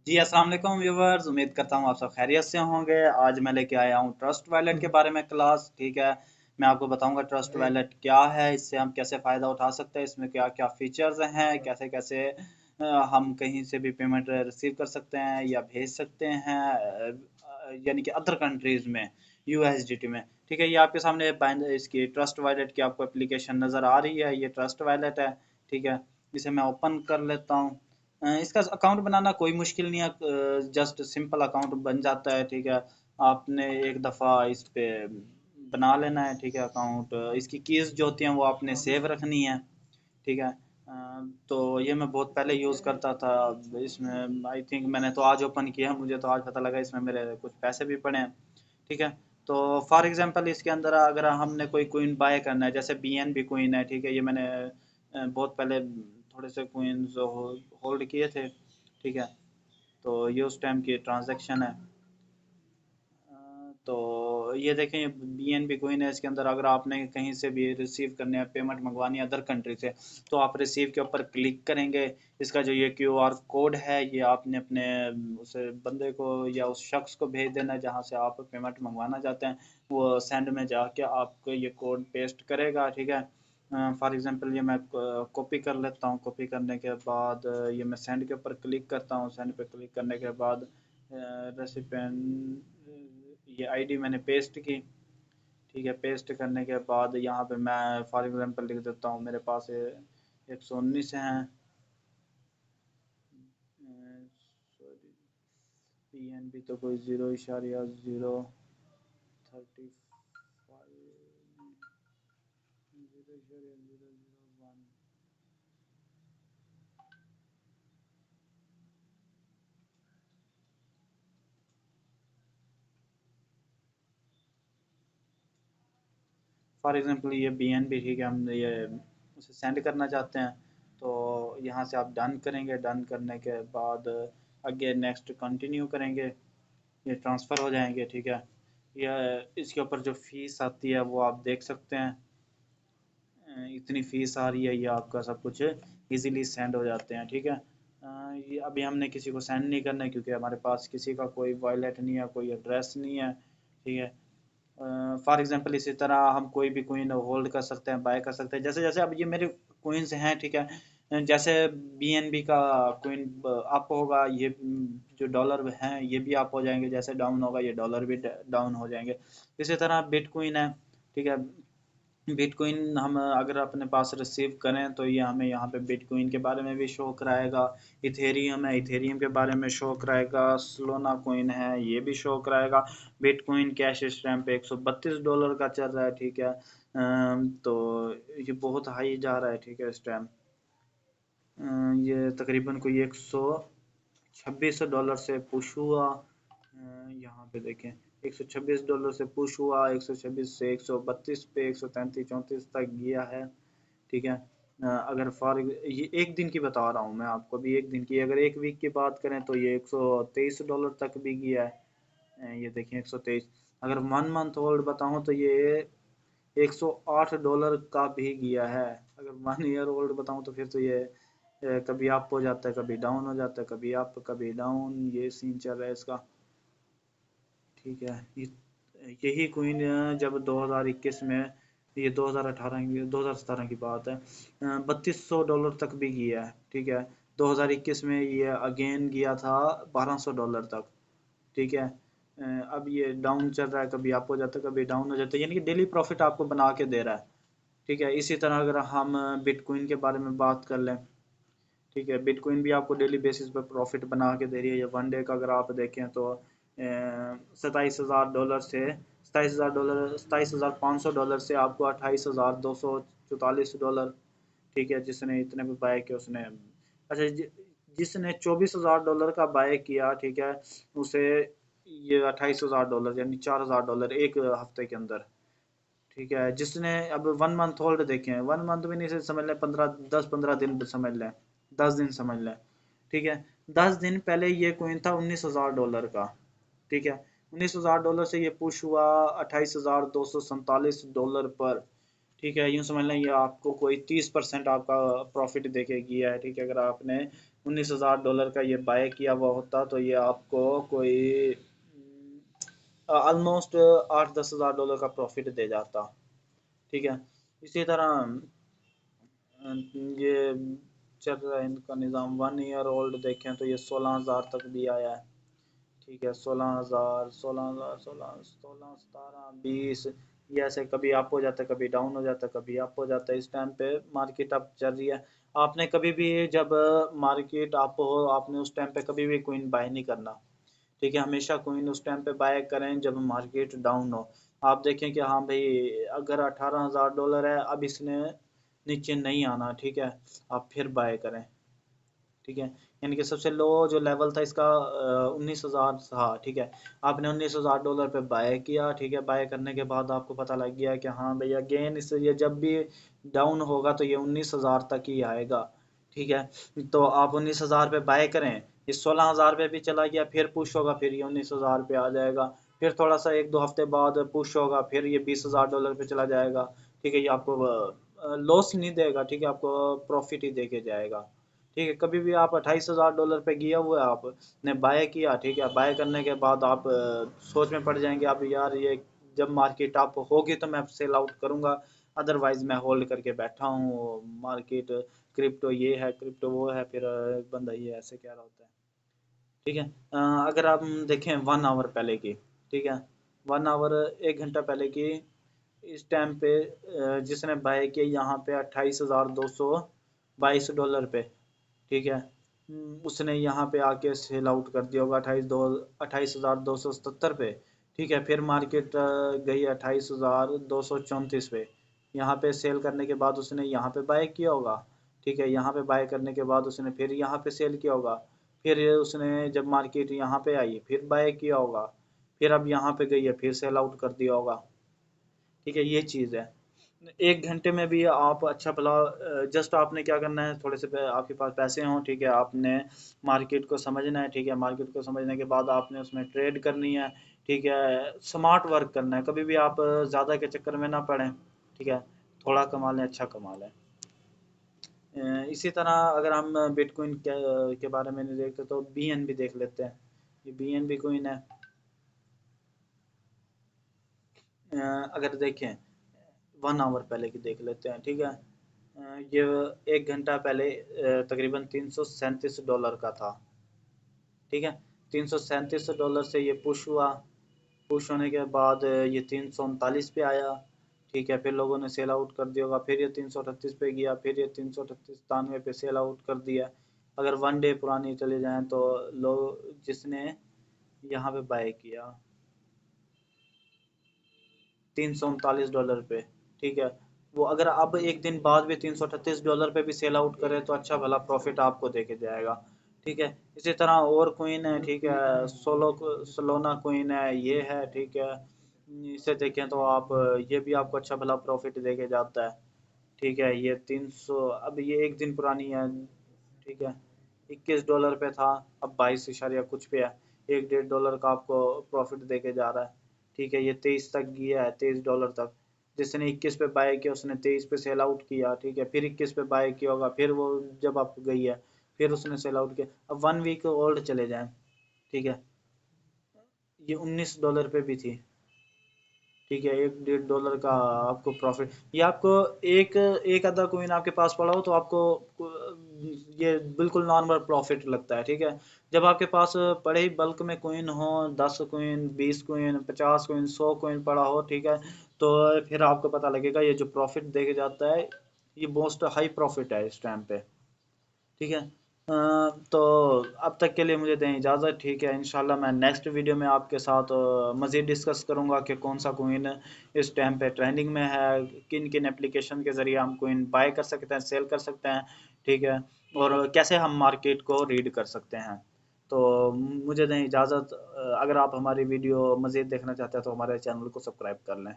जी, अस्सलाम वालेकुम व्यूवर्स। उम्मीद करता हूँ आप सब खैरियत से होंगे। आज मैं लेके आया हूँ ट्रस्ट वॉलेट के बारे में क्लास। ठीक है, मैं आपको बताऊंगा ट्रस्ट वॉलेट क्या है, इससे हम कैसे फ़ायदा उठा सकते हैं, इसमें क्या क्या फीचर्स हैं, कैसे कैसे हम कहीं से भी पेमेंट रिसीव कर सकते हैं या भेज सकते हैं, यानी कि अदर कंट्रीज़ में यूएसडीटी में। ठीक है, ये आपके सामने इसकी ट्रस्ट वॉलेट की आपको एप्लीकेशन नज़र आ रही है। ये ट्रस्ट वॉलेट है। ठीक है, इसे मैं ओपन कर लेता हूँ। इसका अकाउंट बनाना कोई मुश्किल नहीं है, जस्ट सिंपल अकाउंट बन जाता है। ठीक है, आपने एक दफ़ा इस पे बना लेना है। ठीक है, अकाउंट इसकी कीज़ जो होती हैं वो आपने सेव रखनी है। ठीक है, तो ये मैं बहुत पहले यूज़ करता था। इसमें आई थिंक मैंने तो आज ओपन किया, मुझे तो आज पता लगा इसमें मेरे कुछ पैसे भी पड़े हैं। ठीक है, तो फॉर एग्जांपल इसके अंदर अगर हमने कोई कोइन बाय करना है, जैसे बीएनबी कोइन है। ठीक है, ये मैंने बहुत पहले थोड़े से कोइंस होल्ड किए थे। ठीक है, तो ये उस टाइम की ट्रांजैक्शन है। तो ये देखें बीएनबी कोइन है। इसके अंदर अगर आपने कहीं से भी रिसीव करने है, पेमेंट मंगवानी है अदर कंट्री से, तो आप रिसीव के ऊपर क्लिक करेंगे। इसका जो ये क्यूआर कोड है, ये आपने अपने उस बंदे को या उस शख्स को भेज देना है जहाँ से आप पेमेंट मंगवाना चाहते हैं। वो सेंड में जाके आपको ये कोड पेस्ट करेगा। ठीक है, फॉर एग्जांपल ये मैं कॉपी कर लेता हूँ। कॉपी करने के बाद ये मैं सेंड के ऊपर क्लिक करता हूँ। सेंड पे क्लिक करने के बाद रेसिपेंट ये आईडी मैंने पेस्ट की। ठीक है, पेस्ट करने के बाद यहाँ पे मैं फॉर एग्जांपल लिख देता हूँ, मेरे पास 119 हैं। सॉरी, पीएनबी तो कोई 0.035 0.001। फॉर एग्जांपल ये बीएनबी। ठीक है, हम ये उसे सेंड करना चाहते हैं, तो यहाँ से आप डन करेंगे। डन करने के बाद आगे नेक्स्ट कंटिन्यू करेंगे, ये ट्रांसफ़र हो जाएंगे। ठीक है, यह इसके ऊपर जो फ़ीस आती है वो आप देख सकते हैं। इतनी फ़ीस आ रही है, ये आपका सब कुछ इजीली सेंड हो जाते हैं। ठीक है, ये अभी हमने किसी को सेंड नहीं करना है क्योंकि हमारे पास किसी का कोई वॉलेट नहीं है, कोई एड्रेस नहीं है। ठीक है, फॉर एग्जांपल इसी तरह हम कोई भी कोइन होल्ड कर सकते हैं, बाय कर सकते हैं, जैसे जैसे अब ये मेरे कोइंस हैं। ठीक है, जैसे बीएनबी का कोइन अप होगा, ये जो डॉलर हैं ये भी अप हो जाएंगे, जैसे डाउन होगा ये डॉलर भी डाउन हो जाएंगे। इसी तरह बिटकॉइन है। ठीक है, बिटकॉइन हम अगर अपने पास रिसीव करें तो ये हमें यहाँ पे बिटकॉइन के बारे में भी शो कराएगा। इथेरियम है, इथेरियम के बारे में शो कराएगा। सोलोना कॉइन है, ये भी शो कराएगा। बिटकॉइन कैश इस टाइम पे $132 का चल रहा है। ठीक है, तो ये बहुत हाई जा रहा है। ठीक है, इस टाइम ये तकरीबन कोई $126 से पुश हुआ। यहाँ पे देखें, $126 से पुश हुआ, 126 से 132 पे, 133 34 तक गया है। ठीक है, अगर फॉर ये एक दिन की बता रहा हूँ मैं आपको, अभी एक दिन की। अगर एक वीक की बात करें तो ये $123 तक भी गया है। ये देखें 123। अगर 1 मंथ ओल्ड बताऊँ तो ये $108 का भी गया है। अगर 1 ईयर ओल्ड बताऊँ तो फिर तो ये कभी अप हो जाता है, कभी डाउन हो जाता है, कभी अप कभी डाउन, ये सीन चल रहा है इसका। ठीक है, यही क्वीन जब 2021 में, ये 2018 की 2017 की बात है, $3200 तक भी गया है। ठीक है, 2021 में ये अगेन गया था $1200 तक। ठीक है, अब ये डाउन चल रहा है, कभी अप हो जाता है, कभी डाउन हो जाता है, यानी कि डेली प्रॉफिट आपको बना के दे रहा है। ठीक है, इसी तरह अगर हम बिटकॉइन के बारे में बात कर लें। ठीक है, बिटकॉइन भी आपको डेली बेसिस पर प्रॉफिट बना के दे रही है। ये वन डे का अगर आप देखें तो $27,000 से $27,000 $27,500 से आपको $28,244। ठीक है, जिसने इतने में बाय किया उसने, अच्छा जिसने $24,000 का बाय किया। ठीक है, उसे ये $28,000 यानी $4,000 एक हफ्ते के अंदर। ठीक है, जिसने अब 1 मंथ होल्ड देखे, 1 मंथ भी नहीं से समझ लें, 10-15 दिन समझ लें, 10 दिन समझ लें। ठीक है, 10 दिन पहले ये कोइन था $19,000 का। ठीक है, $19,000 से ये पुश हुआ $28,247 पर। ठीक है, यूँ समझ लें ये आपको कोई 30% आपका प्रॉफिट देके गया है। ठीक है, अगर आपने $19,000 का ये बाय किया हुआ होता तो ये आपको कोई ऑलमोस्ट $8-10 हज़ार का प्रॉफिट दे जाता। ठीक है, इसी तरह ये चल रहा है इनका निज़ाम। 1 ईयर ओल्ड देखें तो ये 16,000 तक भी आया है। ठीक है, 16,000, 16,000, 16, 16, 17, 20, ये ऐसे कभी अप हो जाता है, कभी डाउन हो जाता है, कभी अप हो जाता है। इस टाइम पे मार्केट अप चल रही है। आपने कभी भी जब मार्केट अप हो, आपने उस टाइम पे कभी भी कोइन बाय नहीं करना। ठीक है, हमेशा कोइन उस टाइम पे बाय करें जब मार्केट डाउन हो। आप देखें कि हाँ भाई, अगर $18,000 है, अब इसने नीचे नहीं आना, ठीक है, आप फिर बाय करें। ठीक है, यानी कि सबसे लो जो लेवल था इसका 19,000 था। ठीक है, आपने $19,000 पे बाय किया। ठीक है, बाय करने के बाद आपको पता लग गया कि हाँ भैया अगेन इस ये जब भी डाउन होगा तो ये 19,000 तक ही आएगा। ठीक है, तो आप 19,000 पे बाय करें। ये 16,000 पे भी चला गया, फिर पुश होगा, फिर ये 19,000 पे आ जाएगा। फिर थोड़ा सा 1-2 हफ्ते बाद पुश होगा, फिर ये $20,000 पे चला जाएगा। ठीक है, ये आपको लॉस नहीं देगा, ठीक है, आपको प्रॉफिट ही दे के जाएगा। ठीक है, कभी भी आप $28,000 पे गया हुआ है, आपने बाय किया। ठीक है, बाय करने के बाद आप सोच में पड़ जाएंगे आप, यार ये जब मार्केट अप होगी तो मैं सेल आउट करूंगा, अदरवाइज मैं होल्ड करके बैठा हूँ। मार्केट क्रिप्टो ये है, क्रिप्टो वो है, फिर एक बंदा ये ऐसे कह रहा होता है। ठीक है, अगर आप देखें 1 आवर पहले की। ठीक है, 1 आवर 1 घंटा पहले की, इस टाइम पे जिसने बाय किया यहाँ पे $28,222 पे। ठीक है, उसने यहाँ पे आके सेल आउट कर दिया होगा 28,277 पे। ठीक है, फिर मार्केट गई 28,234 पे। यहाँ पे सेल करने के बाद उसने यहाँ पे बाय किया होगा। ठीक है, यहाँ पे बाय करने के बाद उसने फिर यहाँ पे सेल किया होगा। फिर उसने जब मार्केट यहाँ पे आई फिर बाय किया होगा। फिर अब यहाँ पे गई है फिर सेल आउट कर दिया होगा। ठीक है, ये चीज़ है। 1 घंटे में भी आप अच्छा भला, जस्ट आपने क्या करना है, थोड़े से आपके पास पैसे हों। ठीक है, आपने मार्केट को समझना है। ठीक है, मार्केट को समझने के बाद आपने उसमें ट्रेड करनी है। ठीक है, स्मार्ट वर्क करना है, कभी भी आप ज़्यादा के चक्कर में ना पड़ें। ठीक है, थोड़ा कमा लें, अच्छा कमा लें। इसी तरह अगर हम बिटकॉइन के बारे में नहीं देखते तो BNB देख लेते हैं। ये BNB कोइन है। अगर देखें 1 आवर पहले की देख लेते हैं। ठीक है, ये 1 घंटा पहले तकरीबन $337 का था। ठीक है, $337 से ये पुश हुआ। पुश होने के बाद ये 339 पे आया। ठीक है, फिर लोगों ने सेल आउट कर दिया होगा, फिर ये 338 पे गया, फिर ये 338-93 पे सेल आउट कर दिया। अगर 1 डे पुरानी चले जाएं तो लोग जिसने यहाँ पे बाय किया $339 पे। ठीक है, वो अगर अब एक दिन बाद भी $338 पे भी सेल आउट करे तो अच्छा भला प्रॉफिट आपको देके जाएगा। ठीक है, इसी तरह और कोइन है। ठीक है, सोलोना कोइन है, ये है। ठीक है, इसे देखें तो आप, ये भी आपको अच्छा भला प्रॉफिट देके जाता है। ठीक है, ये 300, अब ये एक दिन पुरानी है। ठीक है, $21 पे था, अब 22 इशारिया कुछ पे है। $1-1.5 का आपको प्रॉफिट देके जा रहा है। ठीक है, ये 23 तक गया है, $23 तक। जिसने 21 पे बाय किया उसने 23 पे सेल आउट किया। ठीक है, फिर 21 पे बाय किया होगा, फिर वो जब आप गई है फिर उसने सेल आउट किया। अब 1 वीक ओल्ड चले जाएं। ठीक है, ये $19 पे भी थी। ठीक है, $1-1.5 का आपको प्रॉफिट। ये आपको एक एक आधा कोइन आपके पास पड़ा हो तो आपको ये बिल्कुल नॉर्मल प्रॉफिट लगता है। ठीक है, जब आपके पास पड़े ही बल्क में कोइन हो, 10 कोइन, 20 कोइन, 50 कोइन, 100 कोइन पड़ा हो। ठीक है, तो फिर आपको पता लगेगा ये जो प्रॉफिट देके जाता है, ये मोस्ट हाई प्रॉफिट है इस टाइम पे। ठीक है, तो अब तक के लिए मुझे दें इजाज़त। ठीक है, इंशाल्लाह मैं नेक्स्ट वीडियो में आपके साथ मज़ीद डिस्कस करूंगा कि कौन सा कोइन इस टाइम पे ट्रेंडिंग में है, किन किन एप्लीकेशन के ज़रिए हम कोइन बाय कर सकते हैं, सेल कर सकते हैं। ठीक है, और कैसे हम मार्केट को रीड कर सकते हैं। तो मुझे दें इजाज़त। अगर आप हमारी वीडियो मज़ीद देखना चाहते हैं तो हमारे चैनल को सब्सक्राइब कर लें।